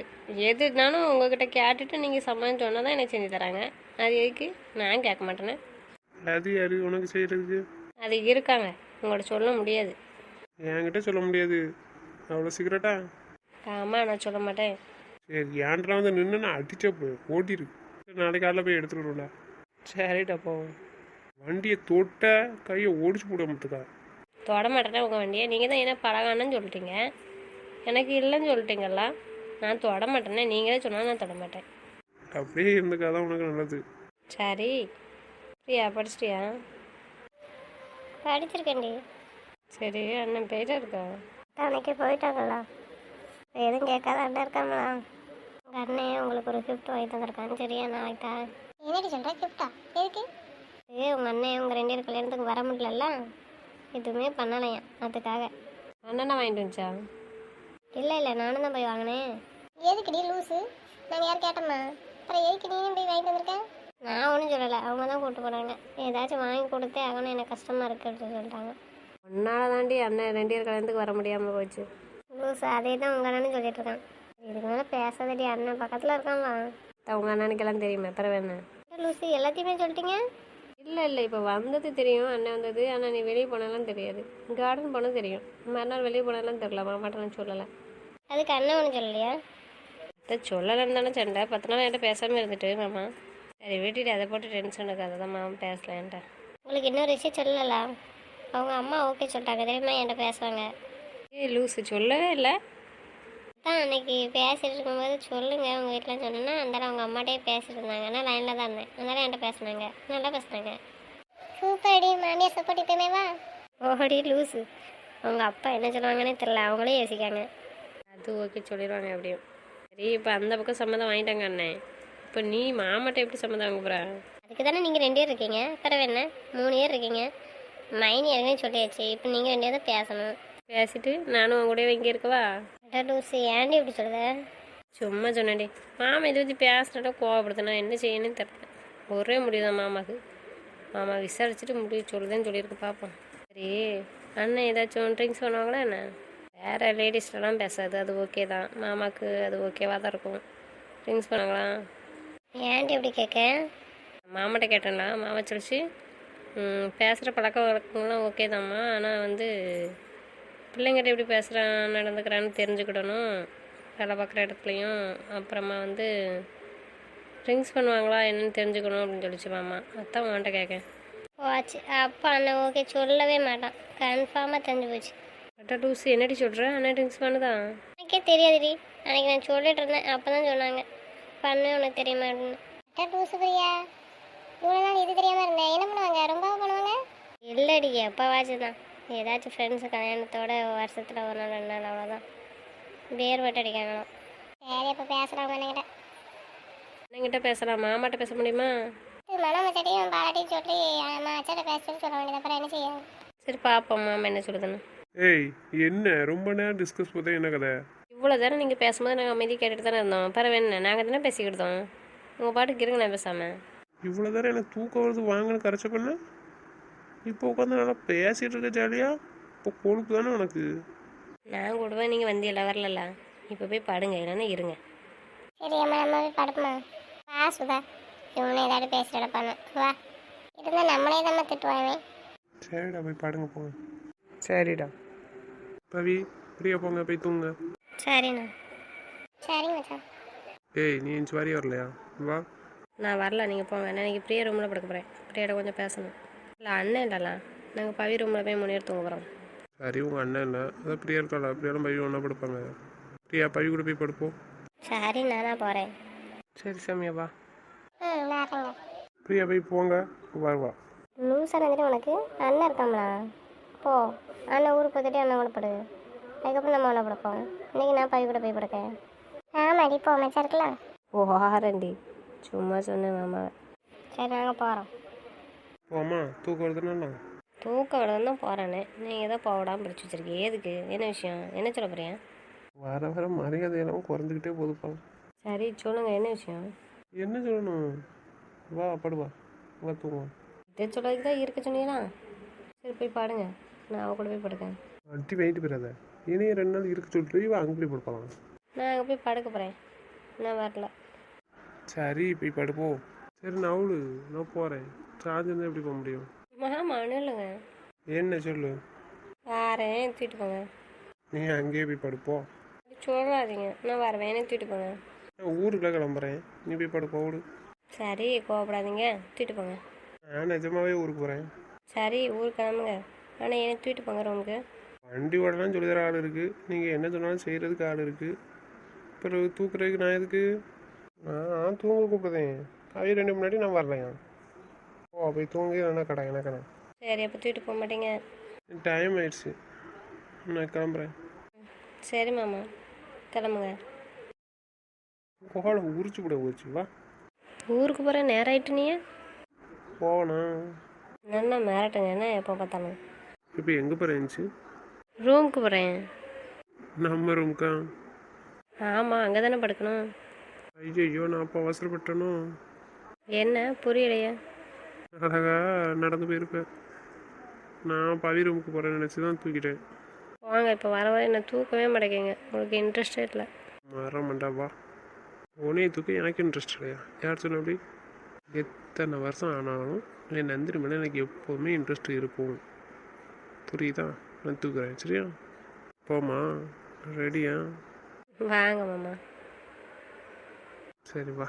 எதுனாலும் உங்ககிட்ட கேட்டுட்டு நீங்கள் சம்மதம் சொன்னால் தான் எனக்கு செஞ்சு தராங்க. அது எதுக்கு நான் கேட்க மாட்டேனே.
அது யாரு உனக்கு செய்கிறதுக்கு?
அது இருக்காங்க, உங்கள்கிட்ட சொல்ல முடியாது.
என்கிட்ட சொல்ல முடியாது, அவ்வளோ சீக்கிரட்டா?
ஆமாம், நான் சொல்ல மாட்டேன்.
சரி ஏன்டா வந்து நின்று நான் அடிச்சா ஓட்டிரு. நாளைக்கு காலையில் போய் எடுத்துகிட்டு வருவேன்டா.
சரிடா போவோம்.
வண்டியை தொட்ட கையை ஓடிச்சு போட மாட்டுக்கா.
தொட மாட்டேனே உங்கள் வண்டியை. நீங்கள் தான் என்ன பழகானன்னு சொல்லிட்டீங்க, எனக்கு இல்லைன்னு சொல்லிட்டீங்களா? நான் தொட மாட்டேனே, நீங்களே சொன்னாலும் நான் தொட மாட்டேன்.
அப்படியே இருந்துக்காதான் உனக்கு நல்லது.
சரி பிரியா, படிச்சிட்டியா?
படிச்சிருக்கேன்டி.
சரி, அண்ணன் போயிட்டா இருக்கா?
அன்னைக்கு போயிட்டாங்களா? எதுவும் கேட்காத அண்ணன் இருக்காங்களா? உங்கள் அண்ணன் உங்களுக்கு ஒரு கிஃப்ட் வாங்கி தந்திருக்கான்னு. சரியா, நான் வாங்கிட்டா. என்னடி சொல்கிற? கிஃப்டா? எதுக்கு? உங்கள் அண்ணன் உங்கள் 2 பேர் கல்யாணத்துக்கு வர முடியல, எதுவுமே பண்ணலையா, அதுக்காக.
அண்ணனை வாங்கிட்டு வந்துச்சா?
இல்லை நானும் தான் போய் வாங்கினேன். எதுக்குடி லூஸு? நாங்கள் யார் கேட்டோம்மா? அப்புறம் எதுக்கு நீ போய் வாங்கிட்டு வந்திருக்கேன்? நான் ஒன்றும் சொல்லலை, அவங்க தான் கூப்பிட்டு போனாங்க. ஏதாச்சும் வாங்கி கொடுத்தே ஆகணும், எனக்கு கஷ்டமாக இருக்குன்னு சொல்லிட்டாங்க.
ஒன்னால தாண்டி அண்ணன் 2 பேர் கல்யாணத்துக்கு வர முடியாமல் போச்சு.
லூஸு அதே தான் உங்கள் அண்ணன்னு சொல்லிட்டு இருக்கான். இதுக்கு மேலே பேசாதடி, அண்ணன் பக்கத்தில் இருக்காங்களா?
உங்கள் அண்ணனுக்கெல்லாம் தெரியுமே, பிறகு என்ன?
லூஸு எல்லாத்தையுமே சொல்லிட்டீங்க.
இல்லை இப்போ வந்தது தெரியும், அண்ணன் வந்தது. ஆனால் நீ வெளியே போனாலும் தெரியாது. கார்டன் போனால் தெரியும், மறுநாள் வெளியே போனாலும் தெரியல. மாமாட்ட நான் சொல்லலை.
அதுக்கு அண்ணன் ஒன்றும் சொல்லலையா?
அதை சொல்லலைன்னு தானே சண்டை. 10 நாள் என்கிட்ட பேசாமல் இருந்துட்டு மாமா. சரி வீட்டுட்டு அதை போட்டு டென்ஷன் இருக்காது, அதை தான் மாமா பேசலான்ட்டேன்.
உங்களுக்கு இன்னொரு விஷயம் சொல்லலா? அவங்க அம்மா ஓகே சொல்லிட்டாங்க தெரியுமா, என்கிட்ட பேசுவாங்க.
லூஸு சொல்லவே இல்லை.
தான் அன்னைக்கு பேசிட்டு இருக்கும்போது சொல்லுங்கள் உங்கள் வீட்டில் சொன்னேன்னா அதனால அவங்க அம்மாட்டே பேசிட்டு இருந்தாங்க. நான் லைனில் தான் இருந்தேன், அதனால என்கிட்ட பேசினாங்க, நல்லா பேசினாங்க. சூப்பர்டி, மாமியார் சப்போர்ட் இப்போமே வா. ஓடி லூஸு, அவங்க அப்பா என்ன சொல்லுவாங்கன்னே தெரில, அவங்களே யோசிக்காங்க.
அது ஓகே சொல்லிடுவாங்க எப்படியும். சரி இப்போ அந்த பக்கம் சம்மதம் வாங்கிட்டாங்க அண்ணன். இப்போ நீ மாமாட்ட எப்படி சம்மதம் வாங்க போகிற?
அதுக்கு தானே நீங்கள் 2 பேர் இருக்கீங்க, பிறகு என்ன 3 பேர் இருக்கீங்க. மைனி ஏற்கனவே சொல்லியாச்சு, இப்போ நீங்கள் 2 பேர் தான் பேசணும்.
பேசிட்டு நானும் உன் கூடவே இங்கே இருக்கவா?
லூஸு ஏன்டி இப்படி சொல்லுத?
சும்மா சொன்னேன்டி. மாமா இதை பற்றி பேசினா கோவப்படுத்தினா என்ன செய்யணும்னு தெரியல. ஒரே முடிவுதான் மாமாவுக்கு. மாமா விசாரிச்சுட்டு முடிவு சொல்லுதேன்னு சொல்லியிருக்கு, பார்ப்போம். சரி அண்ணன் ஏதாச்சும் ட்ரிங்க்ஸ் பண்ணுவாங்களா என்ன? வேறு லேடிஸ்டெல்லாம் பேசாது, அது ஓகே தான். மாமாவுக்கு அது ஓகேவாக தான் இருக்கும். ட்ரிங்க்ஸ் பண்ணாங்களா?
ஏன்டி இப்படி கேட்க?
மாமாட்ட கேட்டேன்ல, மாமா சொல்லிச்சு பேசுகிற பழக்க வழக்கங்கள்லாம் ஓகே தான்மா, ஆனால் வந்து பிள்ளைங்கிட்ட எப்படி பேசுகிறான் நடந்துக்கிறான்னு தெரிஞ்சுக்கிடணும் வேலை பார்க்குற இடத்துலையும். அப்புறமா வந்து ட்ரிங்க்ஸ் பண்ணுவாங்களா என்னன்னு தெரிஞ்சுக்கணும் அப்படின்னு சொல்லிச்சு மாமா. அதான் மாட்ட கேட்கேன்.
போச்சு, அப்பா அண்ணன் ஓகே சொல்லவே மாட்டான், கன்ஃபார்மாக தெரிஞ்சு போச்சு.
அட்டா டூஸ் என்னடி சொல்கிறேன்? அண்ணன் ட்ரிங்க்ஸ் பண்ணுதான்?
எனக்கே தெரியாதுடி, அன்றைக்கி நான் சொல்லிட்டு இருந்தேன், அப்போ தான் சொன்னாங்க பண்ணு உனக்கு தெரியுமா அப்படின்னு. டூசு பிரியா, இவ்வளோ நாள் இது தெரியாமல் இருந்தேன். என்ன பண்ணுவாங்க, ரொம்ப பண்ணுவாங்க? இல்லைடி, எப்போவாச்சும் தான். ஏதாச்சும் ஃப்ரெண்ட்ஸு கல்யாணத்தோட வருஷத்தில் 1 நாள் 2 நாள், அவ்வளோதான். பேர் வட்டு அடிக்காங்களாம். சரி அப்போ பேசுகிறாங்க என்கிட்ட.
என்கிட்ட பேசலாம், மாமாட்ட பேச முடியுமா?
மனமச்சடியும் பாராட்டியும் சொல்லி அம்மா அச்சாட்ட பேசுன்னு சொல்ல வேண்டியது, அப்புறம் என்ன செய்யும்?
சரி பார்ப்போம் மாமா என்ன சொல்லுதுன்னு.
ஏய் என்ன ரொம்ப நேரம் டிஸ்கஸ் பார்த்தா என்ன கதை?
இவ்வளோ தானே நீங்கள் பேசும்போது நாங்கள் அமைதி கேட்டுட்டு தானே இருந்தோம். பரவாயில்ல என்ன, நாங்கள் தானே பேசிக்கிட்டோம். உங்கள் பாட்டுக்கு இருங்க, நான் பேசாமல்.
இவ்வளோ நேரம் எனக்கு தூக்கம் வருது வாங்கன்னு கரைச்ச பண்ண, இப்போ உட்காந்து நல்லா பேசிகிட்டு இருக்க ஜாலியா. இப்போ கொழுப்பு தானே உனக்கு.
நான் கூடுவேன், நீங்கள் வந்தியல்ல வரலல்ல. இப்போ போய் படுங்க, இல்லைன்னா இருங்க.
சரி அம்மா நம்ம போய் படுப்போமா? வா சுதா, இவனே ஏதாவது பேசிட்டு எடுப்பானு வா. இருந்தால் நம்மளே தானே திட்டுவாங்க.
சரிடா போய் பாடுங்க போங்க.
சரிடா.
பவி பிரியா போங்க போய் தூங்க.
சரிண்ணா. சரிங்க மச்சான்.
ஏய் நீ இன்ச்சு வாரி வரலையா? வா.
நான் வரல, நீங்கள் போங்க. நான் இன்னைக்கு பிரியா ரூமில் படுக்க போகிறேன். பிரியாட்ட கொஞ்சம் பேசணும். இல்லை அண்ணன் இல்லைல்ல, நாங்கள் பவி ரூமில் போய் 3 பேர் தூங்க போகிறோம்.
சரி உங்கள் அண்ணன் இல்லை, அதான் பிரியா இருக்காளா, பிரியாலும் பவி ஒன்றா படுப்பாங்க. பிரியா பவி கூட போய் படுப்போம்.
சரி நான் போகிறேன்.
சரி சாமியா வா.
வரேங்க.
பிரியா போய் போங்க. வா.
லூசாக இருந்துட்டு உனக்கு அண்ணன் இருக்காங்களா? போ, அண்ணன் ஊருக்கு போய்த்துட்டு அண்ணன் கூட படு, அதுக்கப்புறம் நம்ம ஒன்றா படுப்போம். இன்றைக்கி நான் பவி கூட போய் படுக்கேன். ஆமாடி போ மச்சா இருக்கலாம்.
ஓ ஆரண்டி, சும்மா சொன்னேன் மாமா.
சரி நாங்கள் போகிறோம்.
போமா தூக்கம் வருதுன்னா
தூக்கம் வரதான் தான் போகிறானே, நீங்கள் தான் போடாமல் பிடிச்சி வச்சிருக்கீங்க. எதுக்கு? என்ன விஷயம்? என்ன சொல்ல போகிறீங்க?
வர வர மரியாதையெல்லாம் குறைஞ்சிக்கிட்டே போகுதுப்பா.
சரி சொல்லுங்கள், என்ன விஷயம்?
என்ன சொல்லணும்? வா படுவா, வா தூங்குவா.
இதை சொல்கிறதுக்கு தான் இருக்க சொன்னீங்களா? சரி போய் பாடுங்க, நான் அவ கூட போய் படுக்கேன்.
அட்டி வாங்கிட்டு போயிடாத. இனியே 2 நாள் இருக்க சொல்லிட்டு இவன் அங்கே போய் படுப்பான்.
நான் அங்கே போய் படுக்க போகிறேன், நான் வரல.
சரி போய் படுப்போம். சரி நவுளு, நான் போகிறேன். சார்ஜ் இருந்தால் எப்படி போக முடியும்?
மாமா இல்லைங்க,
என்ன சொல்லு?
வரேன், தூக்கிட்டு போங்க.
நீ அங்கேயே போய் படுப்போம்.
அப்படி சொல்லாதீங்க, நான் வரவேன், தூக்கிட்டு போங்க.
நான் ஊருக்குள்ளே கிளம்புறேன், நீ போய் படுப்போ விடு.
சரி கோவப்படாதீங்க, தூக்கிட்டு போங்க.
நான் நிஜமாவே ஊருக்கு போகிறேன்.
சரி ஊருக்கு கிளம்புங்க, ஆனால் என்ன தூக்கிட்டு போங்க ரூமுக்கு.
வண்டி ஓடலாம் சொல்லி தர ஆள் இருக்குது, நீங்கள் என்ன சொன்னாலும் செய்கிறதுக்கு ஆள் இருக்குது. அப்புறம் தூக்குறதுக்கு நான் எதுக்கு? நான் தூங்க கூப்பிடுதேன். அவைய 2 முன்னாடி நான் வரலையா? ஓ போய் தூங்கி என்ன கடை என்ன கடை.
சரி அப்போ தூக்கிட்டு போக மாட்டீங்க?
டைம் ஆயிடுச்சு, நான் கிளம்புறேன்.
சரி மாமா கிளம்புங்க.
கோலம் உரிச்சு கூட உரிச்சு வா.
ஊருக்கு போகிற நேரம் ஆயிட்டு நீ
போவனா?
நல்லா மிரட்டுங்க என்ன எப்போ பார்த்தாலும்.
இப்போ எங்கே போகிறேன்ச்சு?
ரூமுக்கு போகிறேன்.
நம்ம ரூம்க்கா?
ஆமாம் அங்கே தானே படுக்கணும்.
ஐயோ நான் அப்போ அவசரப்பட்டனோ?
என்ன புரியலையே?
அழகா நடந்து போயிருப்பேன். நான் பவி ரூமுக்கு போகிறேன்னு நினச்சி தான் தூக்கிட்டேன்.
வாங்க இப்போ வர வர என்ன தூக்கவே மாட்டேங்க, உங்களுக்கு இன்ட்ரெஸ்டே இல்லை.
வர மாட்டாவா? உனையை தூக்க எனக்கு இன்ட்ரெஸ்ட் இல்லையா? யார் சொன்ன அப்படி? எத்தனை வருஷம் ஆனாலும் என் நந்தினி மேலே எனக்கு எப்போவுமே இன்ட்ரெஸ்ட் இருக்கும். புரியுதா? நான் தூக்குறேன் சரியா? போமா, ரெடியா?
வாங்க மாமா.
சரி வா.